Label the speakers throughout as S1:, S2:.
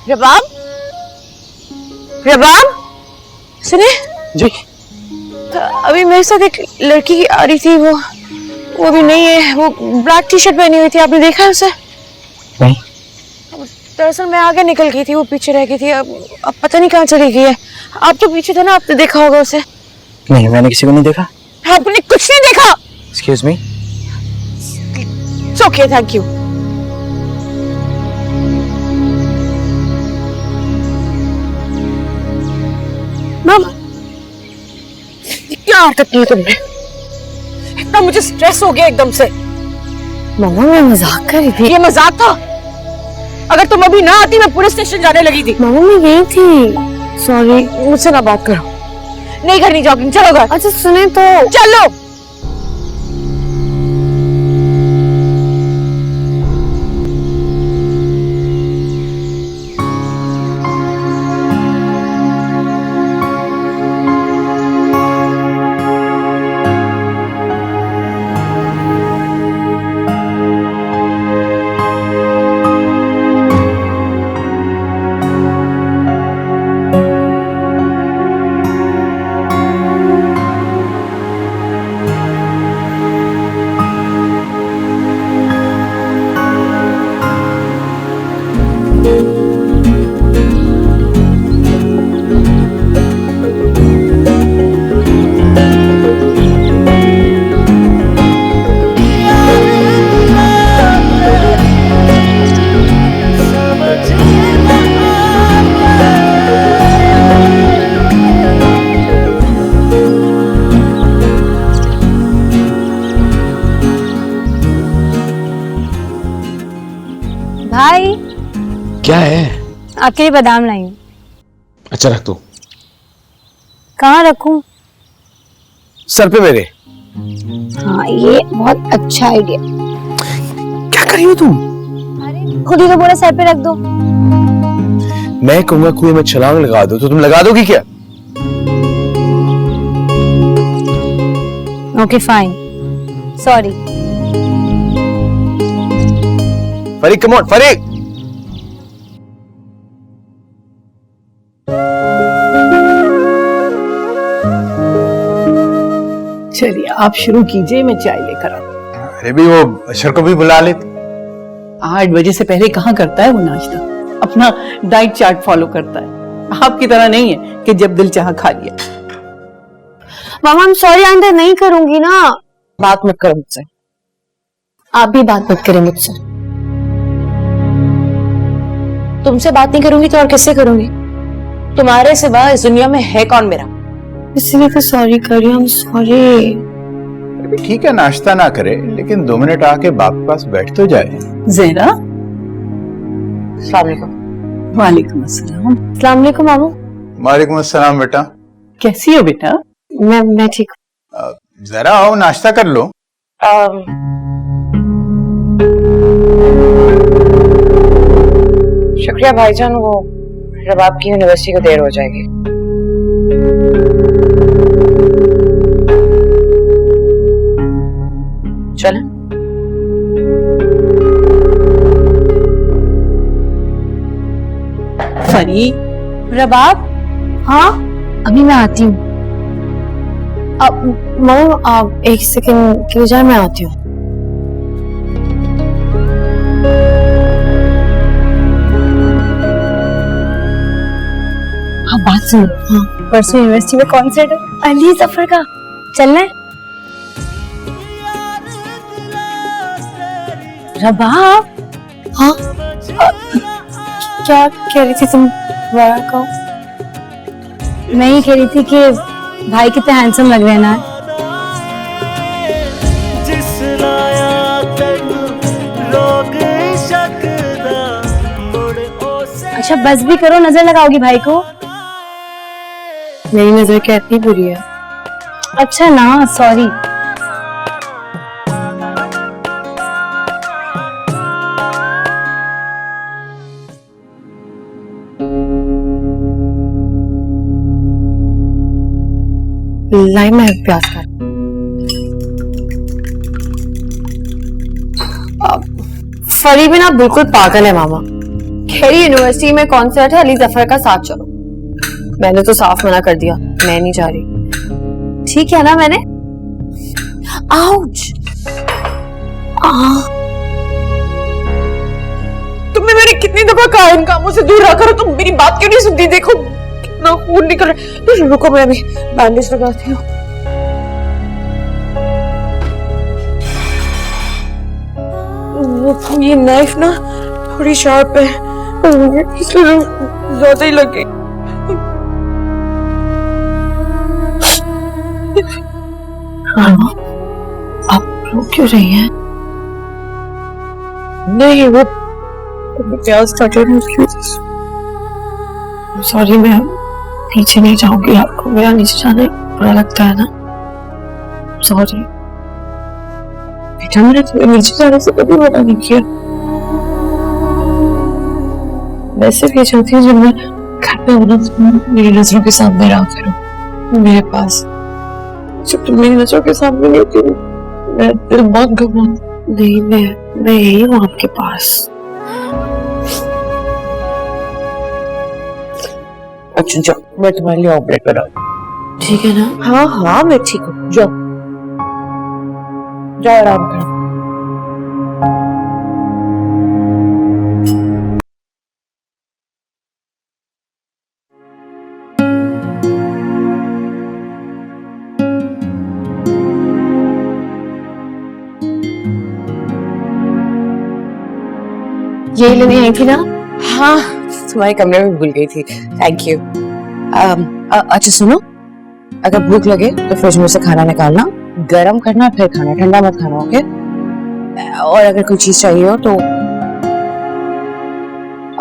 S1: रबाब, रबाब सुने
S2: जी।
S1: अभी मेरे साथ एक लड़की आ रही थी, वो भी नहीं है। वो ब्लैक टी शर्ट पहनी हुई थी, आपने देखा है उसे?
S2: नहीं।
S1: दरअसल मैं आगे निकल गई थी, वो पीछे रह गई थी। अब पता नहीं कहाँ चली गई है। आप तो पीछे थे ना, आपने देखा होगा उसे।
S2: नहीं, मैंने किसी को नहीं देखा।
S1: आपने कुछ नहीं देखा?
S2: Excuse me.
S1: Okay, thank you. मामा, क्या हरकत की है तुमने? इतना मुझे स्ट्रेस हो गया एकदम से।
S3: मामा मैं मजाक कर रही थी।
S1: ये मजाक था? अगर तुम अभी ना आती मैं पुलिस स्टेशन जाने लगी थी।
S3: मामा मैं यही थी। सॉरी।
S1: मुझसे ना बात करो। नहीं करनी जॉगिंग, चलो घर।
S3: अच्छा सुने तो।
S1: चलो।
S3: भाई
S4: क्या है?
S3: आपके लिए बादाम लाई हूँ।
S4: अच्छा रख दो।
S3: कहाँ रखूँ?
S4: सर पे मेरे।
S3: हाँ ये बहुत अच्छा आइडिया।
S4: क्या कर रही हो तुम?
S3: अरे खुद ही तो बोला सर पे रख दो।
S4: मैं कहूंगा कुएं में छलांग लगा दो तो तुम लगा दोगी क्या?
S3: Okay fine, sorry.
S4: Farik come on, Farik.
S5: चलिए आप शुरू कीजिए, मैं चाय लेकर आऊं।
S6: अरे भी वो अशर को भी बुला लेते।
S5: 8 बजे से पहले कहाँ करता है वो नाश्ता? अपना डाइट चार्ट फॉलो करता है। आपकी तरह नहीं है कि जब दिल चाहा खा लिया।
S3: मामा I'm सॉरी, आइंदा नहीं करूंगी ना।
S1: बात मत करो मुझसे।
S3: आप भी बात मत करें मुझसे।
S1: तुमसे बात नहीं करूंगी तो और किससे करूंगी? तुम्हारे सिवा इस दुनिया में है कौन मेरा?
S3: इसलिए तो सॉरी कर रही हूँ। सॉरी।
S6: अरे ठीक है, नाश्ता ना करे लेकिन 2 मिनट आके बाप के पास बैठ तो जाए।
S5: ज़ेरा।
S1: अस्सलाम वालेकुम।
S5: वालेकुम अस्सलाम।
S3: अस्सलाम वालेकुम मामू।
S6: वालेकुम अस्सलाम बेटा।
S5: कैसी हो बेटा?
S3: मैं ठीक
S6: जरा आओ नाश्ता कर लो।
S1: शुक्रिया भाईजान, वो रबाब की यूनिवर्सिटी को देर हो जाएगी। चल।
S5: फरी।
S3: रबाब। हाँ अभी मैं आती हूँ। अब मामू आप 1 सेकंड के लिए मैं आती हूँ। हाँ बात सुनो। हाँ परसों यूनिवर्सिटी में कॉन्सर्ट है अली जफर का, चलना है? रबाब। हाँ क्या कह रही थी तुम? दोबारा कहो। मैं ये कह रही थी कि भाई कितने हैंडसम लग रहे हैं ना। अच्छा बस भी करो, नजर लगाओगी भाई को? मेरी नजर क्या इतनी बुरी है? अच्छा ना, सॉरी। लाई मैं प्यास कर। फरी भी ना बिल्कुल पागल है मामा। खेरी यूनिवर्सिटी में कॉन्सर्ट है, अली जफर का, साथ चलो। मैंने तो साफ मना कर दिया, मैं नहीं जा रही। ठीक है ना मैंने? आउच!
S1: तुमने मैंने कितनी दफा कहा इन कामों से दूर रहा करो, तुम मेरी बात क्यों नहीं सुनती? देखो कितना खून निकल रहा है। तो रुको, मैं अभी बैंडेज लगाती हूँ। ये नाइफ ना थोड़ी शार्प है, इसलिए ज्यादा ही लगे।
S3: आप रो क्यों रही हैं?
S1: नहीं, वो प्याज काटे ना उसकी।
S3: सॉरी, मैं नीचे नहीं जाऊंगी। आपको मेरा नीचे जाने बुरा लगता है ना? सॉरी
S1: बेटा, मैंने तुम्हें नीचे जाने से कभी मना नहीं किया। वैसे भी चाहती हूँ जब मैं घर पे होना तो मेरी नजरों के सामने रहा करो मेरे पास। जब तुम मेरी नजरों के सामने नहीं होती, मैं दिल बहुत घबराता।
S3: नहीं, मैं यही हूँ आपके पास।
S1: अच्छा जाओ, मैं तुम्हारे लिए ऑमलेट बना।
S3: ठीक है ना?
S1: हाँ हाँ, मैं ठीक हूँ। जाओ जाओ, आराम करो।
S3: यही लेने आई थी ना?
S1: हाँ, तुम्हारे कमरे में भूल गई थी। Thank you. अच्छा सुनो, अगर भूख लगे तो फ्रिज में से खाना निकालना, गरम करना, फिर खाना, ठंडा मत खाना, ओके? और अगर कोई चीज चाहिए हो तो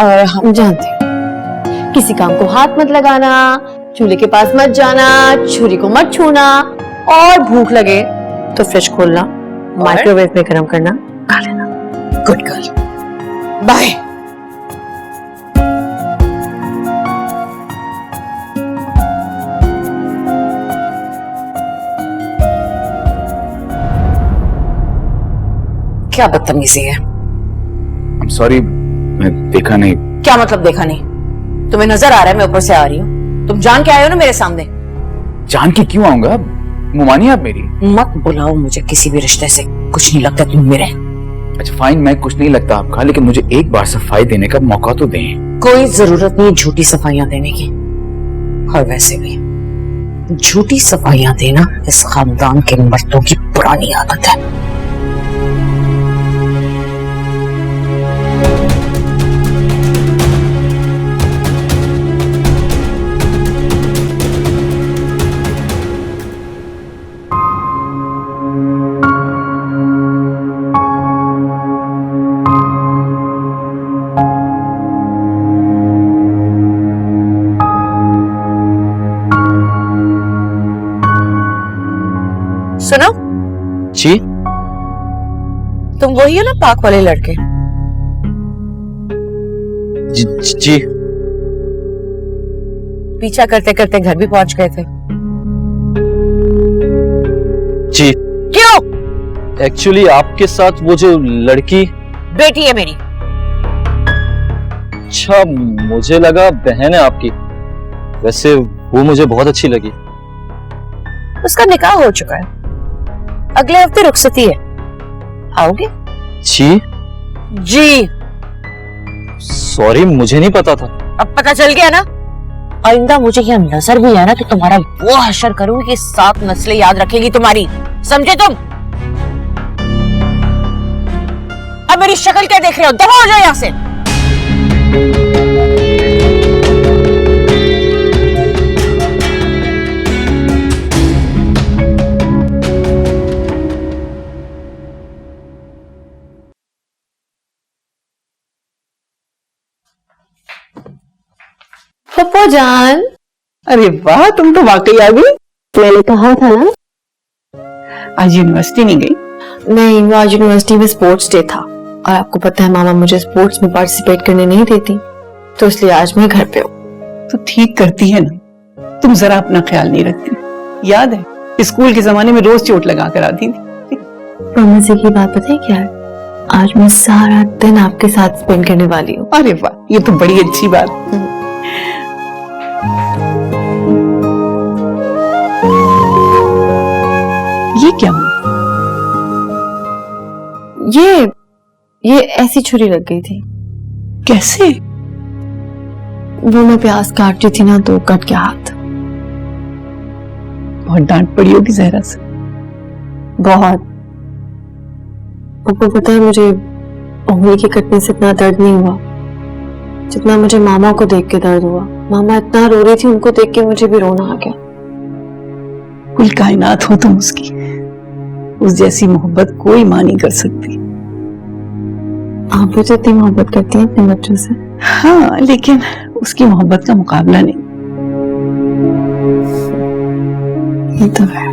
S1: और हम
S3: जानती हूँ, किसी काम को हाथ मत लगाना, चूल्हे के पास मत जाना, छुरी को मत छूना, और भूख लगे तो फ्रिज खोलना, माइक्रोवेव में गरम करना, खा लेना।
S1: Good girl, bye. क्या बदतमीजी है।
S6: I'm sorry, मैं देखा नहीं।
S1: क्या मतलब देखा नहीं? तुम्हें नजर आ रहा है मैं ऊपर से आ रही हूँ? तुम जान के आए हो ना मेरे सामने।
S6: जान के क्यों आऊंगा? मुमानी आप मेरी।
S1: मत बुलाओ मुझे किसी भी रिश्ते से, कुछ नहीं लगता तुम मेरे।
S6: अच्छा फाइन, मैं कुछ नहीं लगता आपका, लेकिन मुझे एक बार सफाई देने का मौका तो दें।
S1: कोई जरूरत नहीं झूठी सफाइयां देने की। और वैसे भी झूठी सफाइयां देना इस खानदान के मर्दों की पुरानी आदत है। सुनो
S2: जी?
S1: तुम वही हो ना पाक वाले लड़के?
S2: जी।
S1: पीछा करते करते घर भी पहुंच गए थे।
S2: जी।
S1: क्यों?
S2: एक्चुअली आपके साथ वो जो लड़की
S1: बेटी है मेरी।
S2: अच्छा, मुझे लगा बहन है आपकी। वैसे वो मुझे बहुत अच्छी लगी।
S1: उसका निकाह हो चुका है, अगले हफ्ते रुखसती है, आओगे?
S2: जी?
S1: जी।
S2: सॉरी, मुझे नहीं पता था।
S1: अब पता चल गया ना? आइंदा मुझे यहाँ नजर भी आया ना तो तुम्हारा वो हशर करूंगी कि 7 नस्लें याद रखेगी तुम्हारी, समझे तुम? अब मेरी शक्ल क्या देख रहे हो? दफा हो जाओ यहाँ से।
S3: पप्पा जान।
S5: अरे वाह, तुम तो वाकई आ गई।
S3: मैंने कहा था ना।
S5: आज यूनिवर्सिटी नहीं गई?
S3: नहीं, आज यूनिवर्सिटी में स्पोर्ट्स डे था और आपको पता है मामा मुझे स्पोर्ट्स में पार्टिसिपेट करने नहीं देती, तो इसलिए आज मैं घर पे हूँ।
S5: तो ठीक करती है ना, तुम जरा अपना ख्याल नहीं रखती। याद है स्कूल के जमाने में रोज चोट लगा कर आती थी।
S3: मजे की बात पता है क्या है? आज मैं सारा दिन आपके साथ स्पेंड करने वाली हूँ।
S5: अरे वाह, ये तो बड़ी अच्छी बात है। ये क्या हुआ?
S3: ये ऐसी छुरी लग गई थी।
S5: कैसे?
S3: वो मैं प्याज काट रही थी ना, तो कट गया हाथ।
S5: बहुत डांट पड़ी होगी जहरा से।
S3: बहुत। आपको पता है, मुझे उंगली के कटने से इतना दर्द नहीं हुआ जितना मुझे मामा को देख के दर्द हुआ। मामा इतना रो रही थी, उनको देख के मुझे भी रोना आ गया।
S5: कुल कायनात हो तुम उसकी, उस जैसी मोहब्बत कोई मां नहीं कर सकती।
S3: आप भी तो इतनी मोहब्बत करती हैं अपने बच्चों से।
S5: हाँ, लेकिन उसकी मोहब्बत का मुकाबला नहीं।
S3: ये तो है।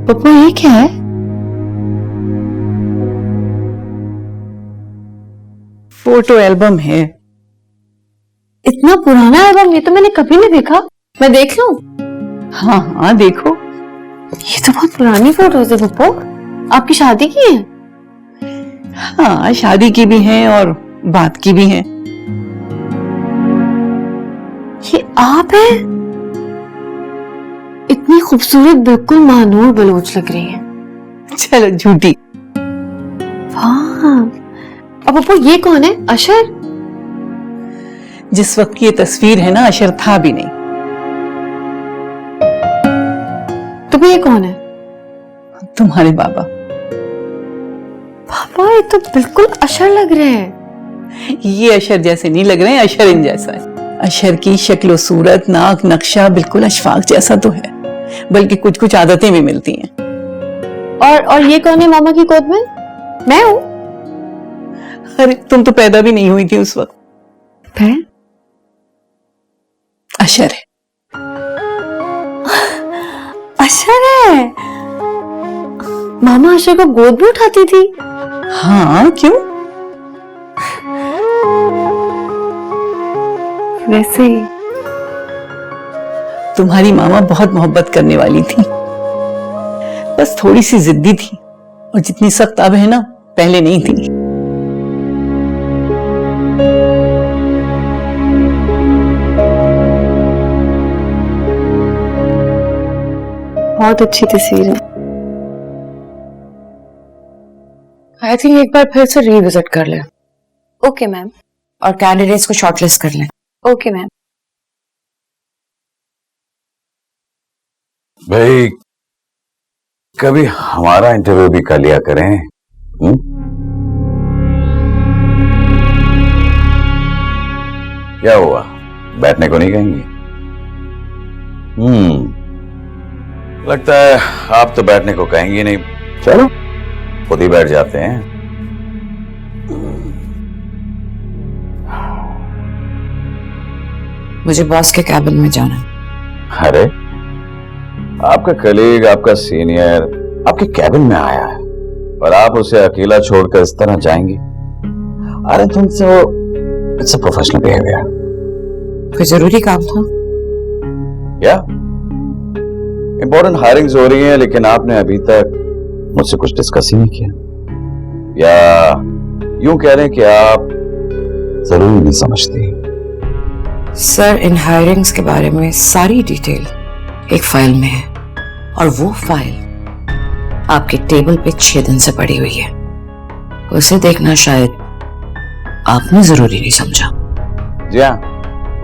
S3: पप्पू, ये क्या है?
S5: फोटो एल्बम है।
S3: इतना पुराना एल्बम? ये तो मैंने कभी नहीं देखा। मैं देख लूं?
S5: हाँ हाँ, देखो।
S3: ये तो बहुत पुरानी फोटोज है पप्पू। आपकी शादी की है?
S5: हाँ, शादी की भी हैं और बात की भी हैं।
S3: ये आप हैं? इतनी खूबसूरत, बिल्कुल महानूर बलोच लग रही है।
S5: चलो झूठी।
S3: वाह। अब पप्पू, ये कौन है? अशर?
S5: जिस वक्त की ये तस्वीर है ना, अशर था भी नहीं।
S3: तो ये कौन है?
S5: तुम्हारे बाबा।
S3: पापा, ये तो बिल्कुल अशर लग रहे हैं।
S5: ये अशर जैसे नहीं लग रहे हैं, अशर इन जैसा है। अशर की शक्ल सूरत, नाक, नक्शा बिल्कुल अशफाक जैसा तो है, बल्कि कुछ कुछ आदतें भी मिलती हैं।
S3: और ये कौन है मामा की गोद में? मैं हूँ।
S5: अरे, तुम तो पैदा भी नहीं हुई थी उस वक्त।
S3: है?
S5: अशर है।
S3: अशर है? मामा अशर को गोद में उठाती थी?
S5: हाँ, क्यों?
S3: वैसे ही।
S5: तुम्हारी मामा बहुत मोहब्बत करने वाली थी, बस थोड़ी सी जिद्दी थी, और जितनी सख्त अब है ना, पहले नहीं थी।
S3: बहुत अच्छी तस्वीर है।
S1: आई थिंक एक बार फिर से रिविजिट कर लें
S3: ओके मैम।
S1: और कैंडिडेट्स को शॉर्टलिस्ट कर लें।
S3: Okay ma'am.
S7: भाई, कभी हमारा इंटरव्यू भी कर लिया करें। क्या हुआ, बैठने को नहीं कहेंगी? लगता है आप तो बैठने को कहेंगी नहीं। चलो, खुद ही बैठ जाते हैं।
S1: मुझे बॉस के कैबिन में जाना है।
S7: अरे, आपका कलीग, आपका सीनियर आपके कैबिन में आया है और आप उसे अकेला छोड़कर इस तरह जाएंगी? अरे तुमसे वो, इट्स अ प्रोफेशनल बिहेवियर।
S1: कोई जरूरी काम था?
S7: क्या इंपॉर्टेंट हायरिंग्स हो रही हैं, लेकिन आपने अभी तक मुझसे कुछ डिस्कस ही नहीं किया, या यूं कह रहे हैं कि आप जरूरी नहीं समझती?
S1: सर, इन हायरिंग्स के बारे में सारी डिटेल एक फाइल में है, और वो फाइल आपके टेबल पे 6 दिन से पड़ी हुई है। उसे देखना शायद आपने जरूरी नहीं समझा।
S7: जी हाँ,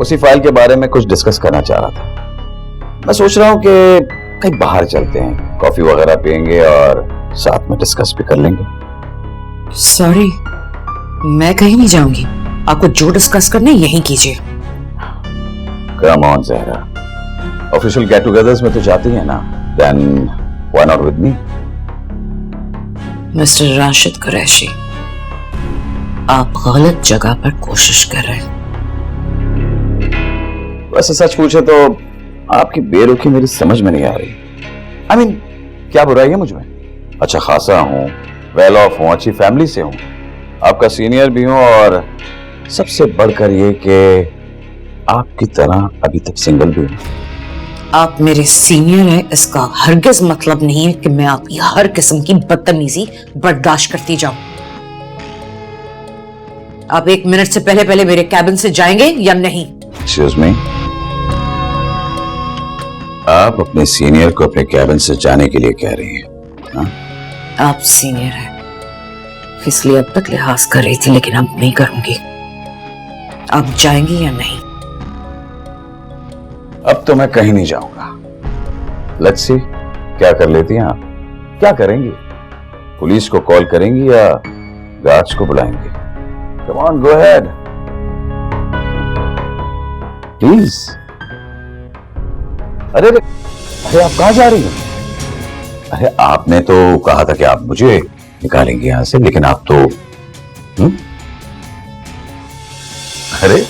S7: उसी फाइल के बारे में कुछ डिस्कस करना चाह रहा था। मैं सोच रहा हूं कि कहीं बाहर चलते हैं, कॉफी वगैरह पियेंगे और साथ में डिस्कस भी कर लेंगे।
S1: सॉरी, मैं कहीं नहीं जाऊंगी। आपको जो डिस्कस करना है यहीं कीजिए।
S7: Come on Zahra, official get togethers में तो जाती है ना, then why not with me?
S1: Mister Rashid Qureshi, आप गलत जगह पर कोशिश कर रहे हैं।
S7: वैसे सच पूछे तो आपकी बेरुखी मेरी समझ में नहीं आ रही। I mean, क्या बुराई है मुझ में? अच्छा खासा हूँ, वेल ऑफ हूँ, अच्छी फैमिली से हूँ, आपका सीनियर भी हूँ, और सबसे बढ़कर ये कि आपकी तरह अभी तक सिंगल भी हूँ।
S1: आप मेरे सीनियर हैं इसका हरगिज मतलब नहीं है कि मैं आपकी हर किस्म की बदतमीजी बर्दाश्त करती जाऊं। आप 1 मिनट से पहले पहले मेरे कैबिन से जाएंगे या नहीं?
S7: एक्सक्यूज मी, आप अपने सीनियर को अपने कैबिन से जाने के लिए कह रही हैं? हाँ?
S1: आप सीनियर हैं इसलिए अब तक लिहाज कर रही थी, लेकिन अब नहीं करूंगी। आप जाएंगी या नहीं?
S7: अब तो मैं कहीं नहीं जाऊंगा। लेट्स सी क्या कर लेती हैं आप। क्या करेंगी? पुलिस को कॉल करेंगी या गार्ड्स को बुलाएंगे? Come on, go ahead please. अरे अरे अरे, आप कहां जा रही हैं? अरे आपने तो कहा था कि आप मुझे निकालेंगे यहां से, लेकिन आप तो अरे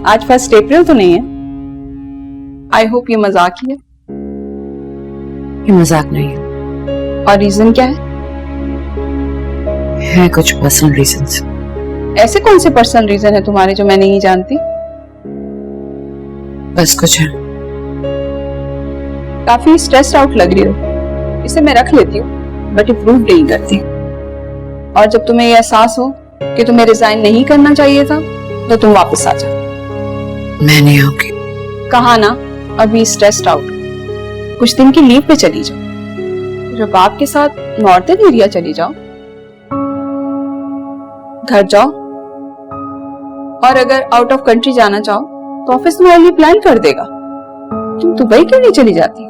S8: आज 1 अप्रैल तो नहीं है? आई होप ये मजाक ही है।
S1: ये मजाक नहीं है।
S8: और रीजन क्या है?
S1: है कुछ पर्सनल रीजंस।
S8: ऐसे कौन से पर्सनल रीजन है तुम्हारे जो मैं नहीं जानती?
S1: बस कुछ है।
S8: काफी स्ट्रेस्ड आउट लग रही हो। इसे मैं रख लेती हूँ बट इम्प्रूव नहीं करती। और जब तुम्हें ये एहसास हो कि तुम्हें रिजाइन नहीं करना चाहिए था तो तुम वापस आ जाओ।
S1: मैं नहीं आऊंगी।
S8: कहा ना, अभी स्ट्रेस्ड आउट, कुछ दिन की लीव पे चली जाओ। जब आपके साथ नॉर्दर्न एरिया चली जाओ, घर जाओ। और अगर आउट ऑफ कंट्री जाना चाहो तो ऑफिस तुम्हारे लिए प्लान कर देगा। तुम दुबई क्यों नहीं चली जाती?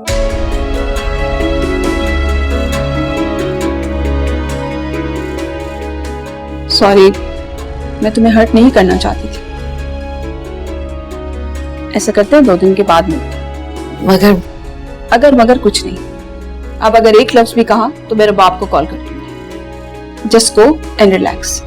S8: सॉरी, मैं तुम्हें हर्ट नहीं करना चाहती थी। ऐसा करते हैं 2 दिन के बाद में। मगर कुछ नहीं। अब अगर एक लफ्ज भी कहा तो मेरे बाप को कॉल कर दूंगी। Just go and relax.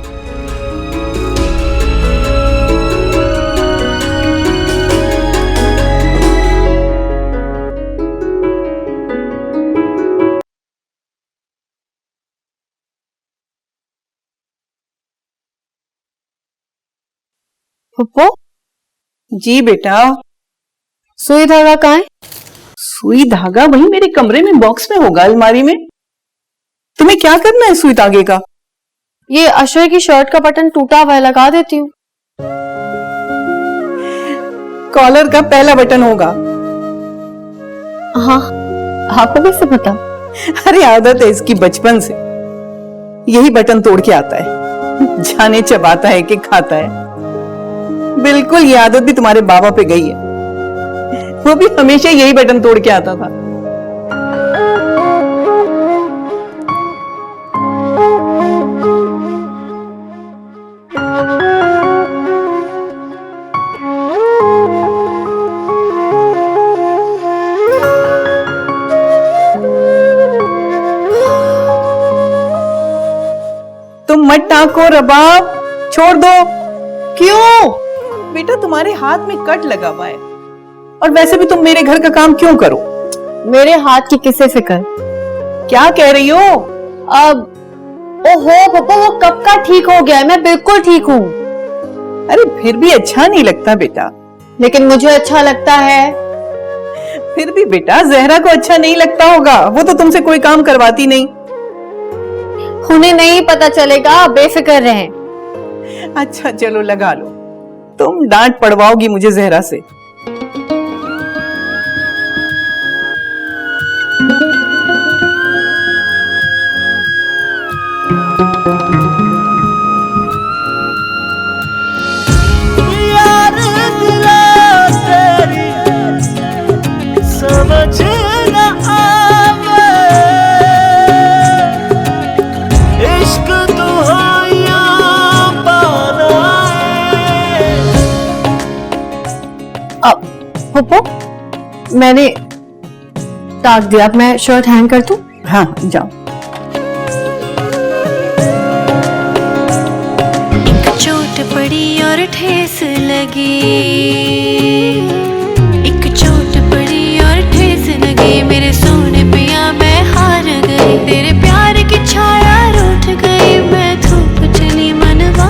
S5: Pappu ji बेटा,
S3: सुई धागा कहाँ है?
S5: सुई धागा वही मेरे कमरे में बॉक्स में होगा, अलमारी में। तुम्हें क्या करना है सुई धागे का?
S3: ये अशर की शर्ट का बटन टूटा हुआ है, लगा देती हूँ।
S5: कॉलर का पहला बटन होगा।
S3: हाँ, आपको कैसे पता?
S5: अरे आदत है इसकी बचपन से, यही बटन तोड़ के आता है। जाने चबाता है कि खाता है। बिल्कुल ये आदत भी तुम्हारे बाबा पे गई है। वो भी हमेशा यही बटन तोड़ के आता था। तुम मत टाको रबाब, छोड़ दो। क्यों बेटा, तुम्हारे हाथ में कट लगा हुआ है, और वैसे भी तुम मेरे घर का काम क्यों करो?
S3: मेरे हाथ की किसे फिक्र?
S5: क्या कह रही हो?
S3: अब ओहो पापा, वो कब का ठीक हो गया है, मैं बिल्कुल ठीक हूँ।
S5: अरे फिर भी अच्छा नहीं लगता बेटा।
S3: लेकिन मुझे अच्छा लगता है।
S5: फिर भी बेटा, जहरा को अच्छा नहीं लगता होगा, वो तो तुमसे कोई काम करवाती नहीं।
S3: उन्हें नहीं पता चलेगा, बेफिक्र रहें।
S5: अच्छा चलो लगा लो, तुम डांट पड़वाओगी मुझे जहरा से।
S3: पप्पू, मैंने टाक दिया, अब मैं शर्ट हैंग कर दूं?
S5: हाँ जाओ।
S9: एक चोट पड़ी और ठेस लगी, एक चोट पड़ी और ठेस लगी, मेरे सोने पिया मैं हार गई, तेरे प्यार की छाया रूठ गई, मैं धूप चली मनवा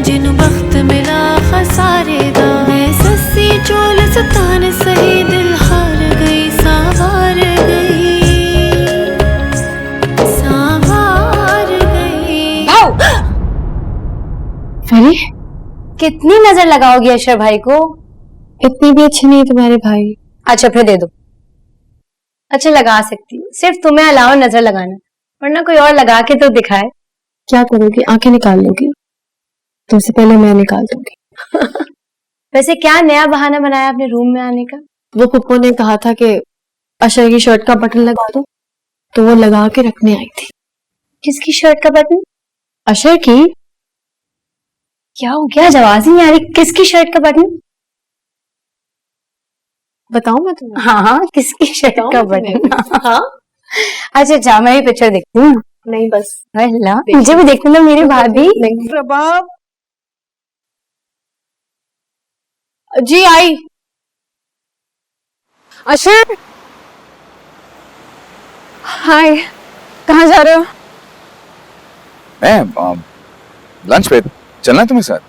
S9: जिन्हों बख्त मिला खसारे दा मैं सस्सी चोल सतान सही दिल हार गई सावार गई।
S3: अरे कितनी नजर लगाओगी अशर भाई को? इतनी भी अच्छी नहीं तुम्हारे भाई। अच्छा फिर दे दो। अच्छा लगा सकती हूँ, सिर्फ तुम्हें अलावा नजर लगाना, वरना कोई और लगा के तो दिखाए। क्या करोगी? आंखें निकाल लोगी? तुमसे पहले मैं निकाल दूंगी। वैसे क्या नया बहाना बनाया अपने रूम में आने का? वो पुप्पो ने कहा था कि अशर की शर्ट का बटन लगा दो, तो वो लगा के रखने आई थी। किसकी शर्ट का बटन? अशर की। क्या हो गया? जवाब ही नहीं आ रही। किसकी शर्ट का बटन? बताऊं मैं तुम्हें? हाँ, किसकी शर्ट का बटन? हाँ। अच्छा मैं ही पिक्चर देखती हूँ। नहीं बस अल्लाह, मुझे भी देखने दो मेरी भाभी।
S5: प्रभाव,
S3: जी आई।
S8: अशर, हाय, कहाँ जा रहे हो?
S4: मैं लंच पे चलना है तुम्हें साथ?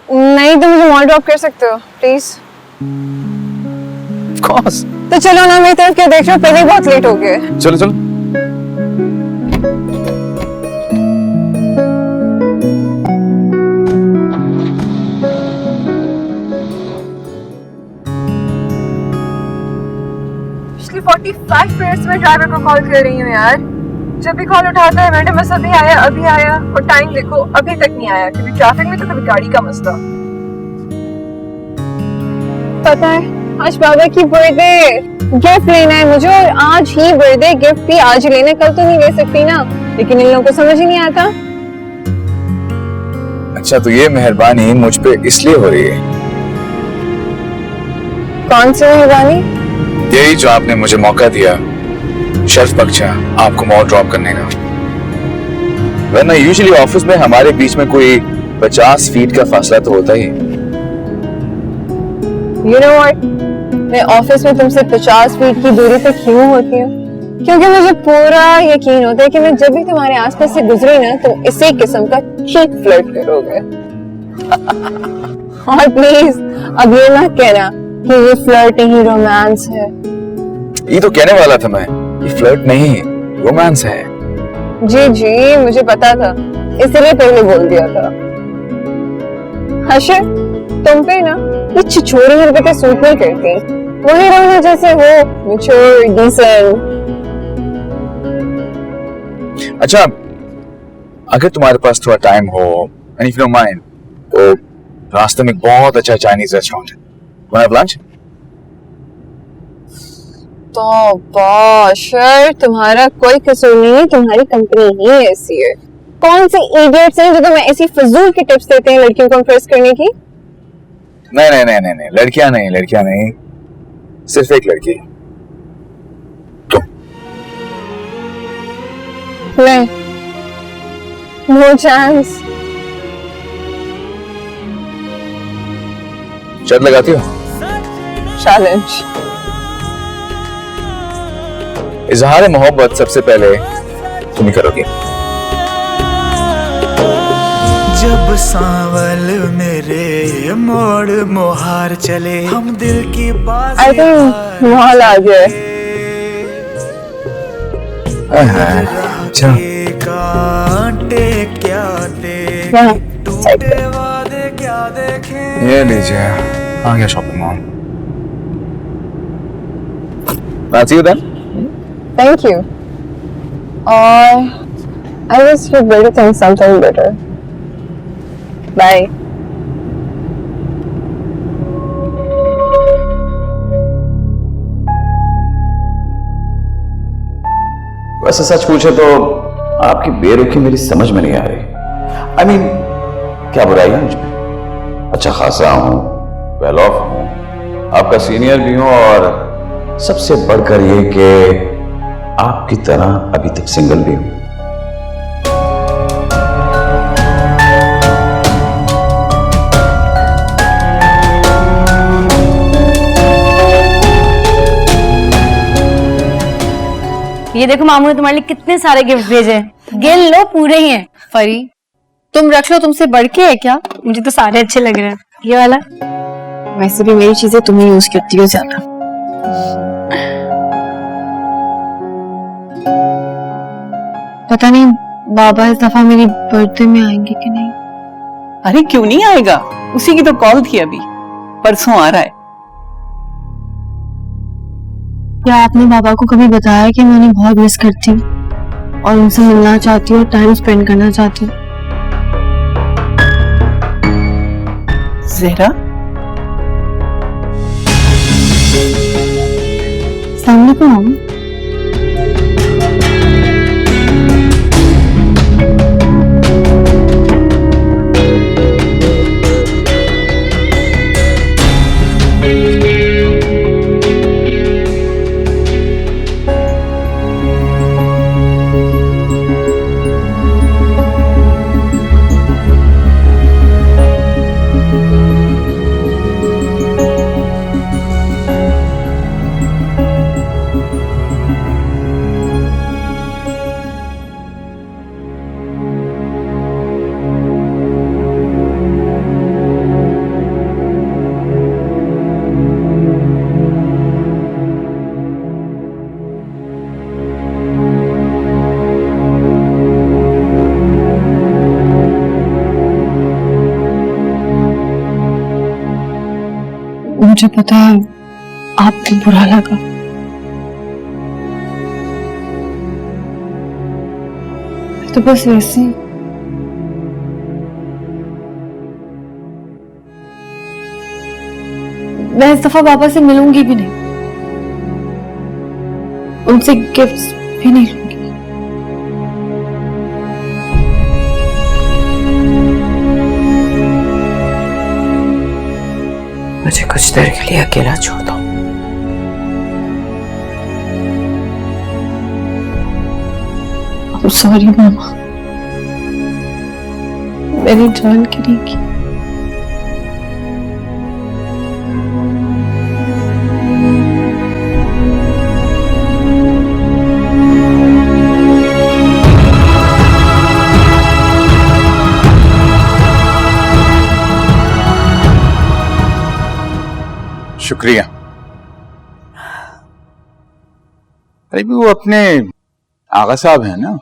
S8: नहीं, तो मुझे मॉल ड्रॉप कर सकते हो प्लीज?
S4: Of course.
S8: तो चलो ना, मेरी तरफ क्या देख रहे हो? पहले ही बहुत लेट हो गए।
S4: चलो चलो।
S8: पिछली 45 मिनट्स में ड्राइवर को कॉल कर रही हूँ यार। जब भी कॉल उठाता है मैडम बस अभी आया, और टाइम देखो अभी तक नहीं आया। कभी ट्रैफिक में तो कभी गाड़ी का मसला। पता है आज बाबा की बर्थडे, गिफ्ट लेना है मुझे, और आज ही बर्थडे, गिफ्ट भी आज ही लेना, कल तो नहीं ले सकती ना। लेकिन इन लोगों को समझ ही नहीं आता।
S4: अच्छा तो ये मेहरबानी मुझ पे इसलिए हो रही है?
S8: कौन सी मेहरबानी?
S4: यही जो आपने मुझे मौका दिया शर्फ बख्शा आपको मॉल ड्रॉप करने का। वरना यूजुअली ऑफिस में हमारे बीच में कोई 50 फीट का फासला तो होता ही।
S8: You know what? मैं ऑफिस में तुमसे 50 फीट की दूरी पे क्यों होती हूँ? क्योंकि मुझे पूरा यकीन होता है कि मैं जब भी तुम्हारे आसपास से गुजरी ना, तुम इसी किस्म का ठीक फ्लर्ट करोगे। और प्लीज अब ये मत कहना कि ये फ्लर्ट ही रोमांस है।
S4: ये तो कहने वाला था मैं, ये फ्लर्ट नहीं रोमांस है।
S8: जी मुझे पता था, इसलिए पहले बोल दिया था। अशर, तुम पे ना ये छिछोरी हरकतें सूट नहीं करती। वही रहना जैसे हो, मैच्योर, डिसेंट।
S4: अच्छा अगर तुम्हारे पास थोड़ा टाइम हो, and if you don't mind, तो रास्ते में बहुत अच्छा चाइनीज रेस्टोरेंट है, वांट हैव लंच?
S8: तो अशर, तुम्हारा कोई कसूर नहीं है, तुम्हारी कंपनी ही ऐसी है। कौन से इडियट्स हैं जो तुम्हें ऐसी फजूल की टिप्स देते हैं लड़कियों को इम्प्रेस करने की?
S4: नहीं, लड़कियां नहीं, सिर्फ एक लड़की।
S8: नहीं, नो चांस।
S4: शर्त लगाती हो?
S8: चैलेंज।
S4: इजहार मोहब्बत सबसे पहले तुम ही करोगे।
S10: जब सांवल मेरे मोड़ मोहार चले, हम दिल की बात।
S8: आई थिंक माहौल आ गया है।
S4: अच्छा
S10: कांटे क्या दे, टूटे वादे क्या देखे।
S4: ये लीजिए, आ गया shopping mall. I'll see you then.
S8: Thank you. Or I guess you better think something better. Bye.
S7: वैसे सच पूछे तो आपकी बेरुखी मेरी समझ में नहीं आ रही। I mean, क्या बुराई है मुझमें? अच्छा खासा हूं, वेल ऑफ हूं, आपका सीनियर भी हूं, और सबसे बढ़कर ये कि आपकी तरह अभी तक सिंगल भी हूं।
S3: ये देखो मामू ने तुम्हारे लिए कितने सारे गिफ्ट भेजे हैं। गिन लो, पूरे ही हैं। फरी
S8: तुम रख लो, तुमसे बढ़ के है क्या? मुझे तो सारे अच्छे लग रहे हैं। ये वाला
S1: वैसे भी मेरी चीजें तुम ही यूज करती हो ज्यादा।
S3: पता नहीं बाबा इस दफा मेरी बर्थडे में आएंगे कि नहीं।
S5: अरे क्यों नहीं आएगा, उसी की तो कॉल थी अभी, परसों आ रहा है।
S3: क्या आपने बाबा को कभी बताया कि मैं उन्हें बहुत मिस करती हूँ और उनसे मिलना चाहती हूँ और टाइम स्पेंड करना चाहती हूँ?
S5: जहरा,
S3: सामने को आओ। मुझे पता है आपको बुरा लगा, तो बस वैसे ही मैं इस दफा पापा से मिलूंगी भी नहीं, उनसे गिफ्ट्स भी नहीं लूंगी।
S1: मुझे कुछ देर के लिए अकेला छोड़ दो।
S3: I'm sorry मामा, मेरी जान गिरेगी।
S6: शुक्रिया। अरे भी वो अपने आगा साहब है ना?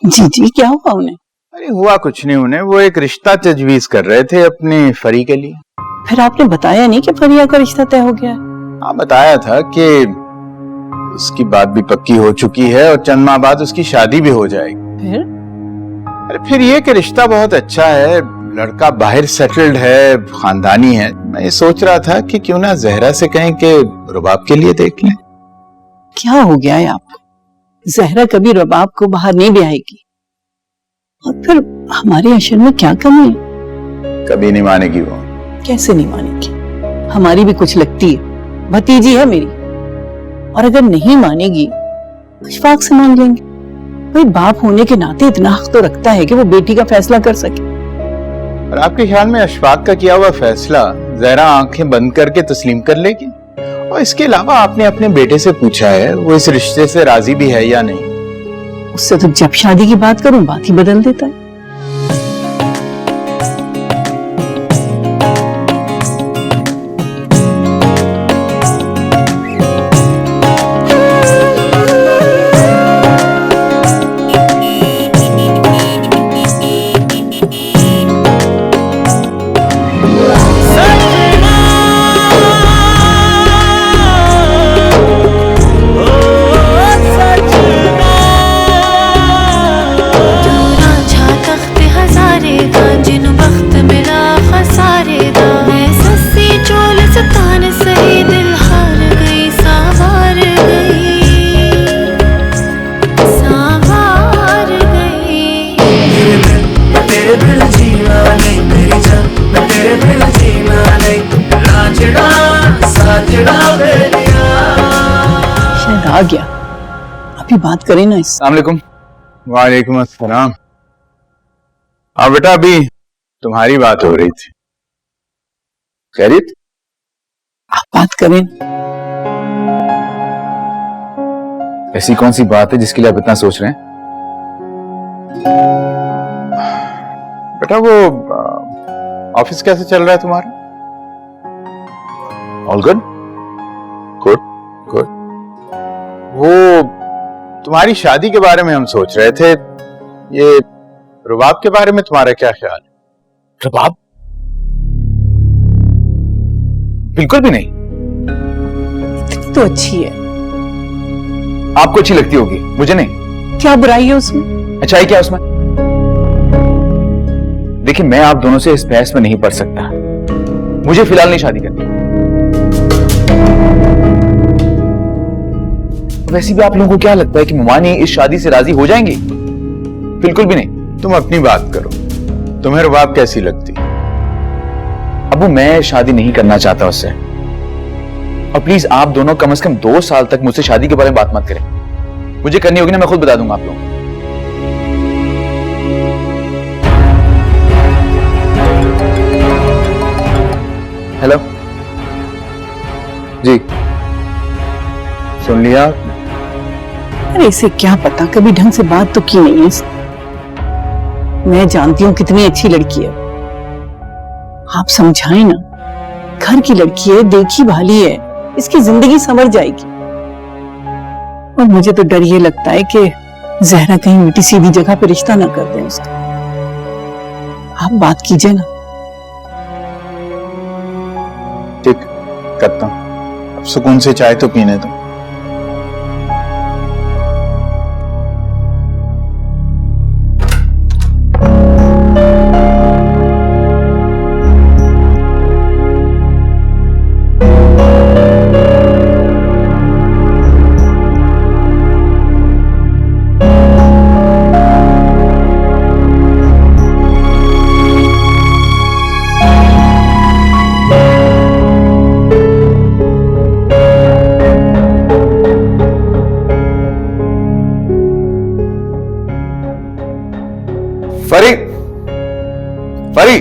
S5: जी जी, क्या हुआ उन्हें?
S6: अरे हुआ कुछ नहीं उन्हें, वो एक रिश्ता तजवीज कर रहे थे अपनी फरी के लिए।
S5: फिर आपने बताया नहीं कि फरिया का रिश्ता तय हो गया है?
S6: हाँ बताया था कि उसकी बात भी पक्की हो चुकी है और चंद माह बाद उसकी शादी भी हो जाएगी।
S5: फिर?
S6: अरे फिर ये कि रिश्ता बहुत अच्छा है, लड़का बाहर सेटल्ड है, खानदानी है। मैं ये सोच रहा था कि क्यों ना जहरा से कहें कि रुबाब के लिए देख लें।
S5: क्या हो गया है आपको? जहरा कभी रुबाब को बाहर नहीं ब्याहेगी। और फिर हमारे अशर में क्या कमी है?
S6: कभी नहीं मानेगी वो।
S5: कैसे नहीं मानेगी? हमारी भी कुछ लगती है, भतीजी है मेरी, और अगर नहीं मानेगी अशफाक से मान लेंगे। भाई बाप होने के नाते इतना हक तो रखता है कि वो बेटी का फैसला कर सके।
S6: और आपके ख्याल में अशफाक का किया हुआ फैसला जहरा आंखें बंद करके तस्लीम कर लेगी? और इसके अलावा आपने अपने बेटे से पूछा है वो इस रिश्ते से राजी भी है या नहीं?
S5: उससे तो जब शादी की बात करूं बात ही बदल देता है। शायद आ गया, अभी बात करें ना इस।
S6: अस्सलाम वालेकुम। वालेकुम अस्सलाम। हाँ बेटा, अभी तुम्हारी बात हो रही थी। खैरियत?
S5: आप बात करें।
S6: ऐसी कौन सी बात है जिसके लिए आप इतना सोच रहे हैं? बेटा वो ऑफिस कैसे चल रहा है तुम्हारा?
S7: All good? Good
S6: good. वो तुम्हारी शादी के बारे में हम सोच रहे थे, ये रुबाब के बारे में तुम्हारा क्या ख्याल है?
S4: रबाब? बिल्कुल भी नहीं।
S5: इतनी तो अच्छी है,
S4: आपको अच्छी लगती होगी, मुझे नहीं।
S5: क्या बुराई है उसमें?
S4: अच्छाई क्या उसमें? देखिए, मैं आप दोनों से इस बहस में नहीं पड़ सकता। मुझे फिलहाल नहीं शादी करनी। वैसे भी आप लोगों को क्या लगता है कि मुमानी इस शादी से राजी हो जाएंगी? बिल्कुल भी नहीं।
S6: तुम अपनी बात करो, तुम्हें रुबाब कैसी लगती?
S4: अबू, मैं शादी नहीं करना चाहता उससे। और प्लीज आप दोनों कम से कम 2 साल तक मुझसे शादी के बारे में बात मत करें। मुझे करनी होगी ना, मैं खुद बता दूंगा आप लोगों को। हेलो जी, सुन लिया?
S5: अरे इसे क्या पता, कभी ढंग से बात तो की नहीं है इसने। मैं जानती हूँ कितनी अच्छी लड़की है, आप समझाएं ना। घर की लड़की है, देखी भाली है, इसकी जिंदगी संवर जाएगी। और मुझे तो डर ये लगता है कि जहरा कहीं मीठी सीधी जगह पे रिश्ता ना कर दें उसका। आप बात कीजिए ना।
S6: ठीक, करता हूं। अब सुकून से चाय तो पीने दो।
S4: फरी, फरी,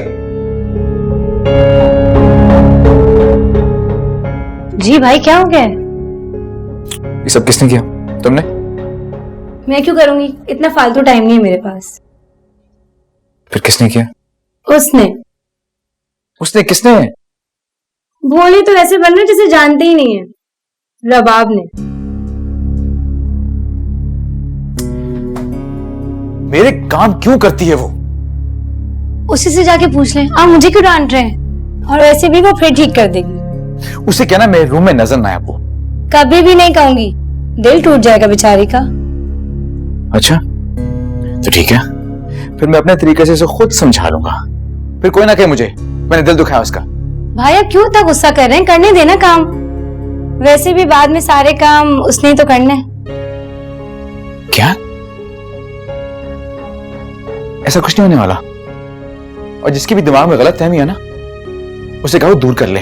S3: जी भाई, क्या हो गया?
S4: ये सब किसने किया? तुमने?
S3: मैं क्यों करूंगी, इतना फालतू टाइम नहीं है मेरे पास।
S4: फिर किसने किया?
S3: उसने।
S4: उसने? किसने?
S3: बोली तो ऐसे बनना जैसे जानते ही नहीं है। रबाब ने।
S4: मेरे काम क्यों करती है वो?
S3: उसी से जाके पूछ लें। आप मुझे क्यों डांट रहे हैं? और वैसे भी वो फिर ठीक कर देगी।
S4: उसे कहना मेरे रूम में नजर ना आए वो।
S3: कभी भी नहीं कहूंगी, दिल टूट जाएगा बेचारी का।
S4: अच्छा तो ठीक है, फिर मैं अपने तरीके से उसे खुद समझा लूंगा। फिर कोई ना कहे मुझे मैंने दिल दुखाया उसका।
S3: भाई आप क्यों इतना गुस्सा कर रहे हैं? करने देना काम। वैसे भी बाद में सारे काम उसने ही तो करने हैं।
S4: क्या? ऐसा कुछ नहीं होने वाला। और जिसके भी दिमाग में गलत फहमी है ना, उसे कहो दूर कर ले।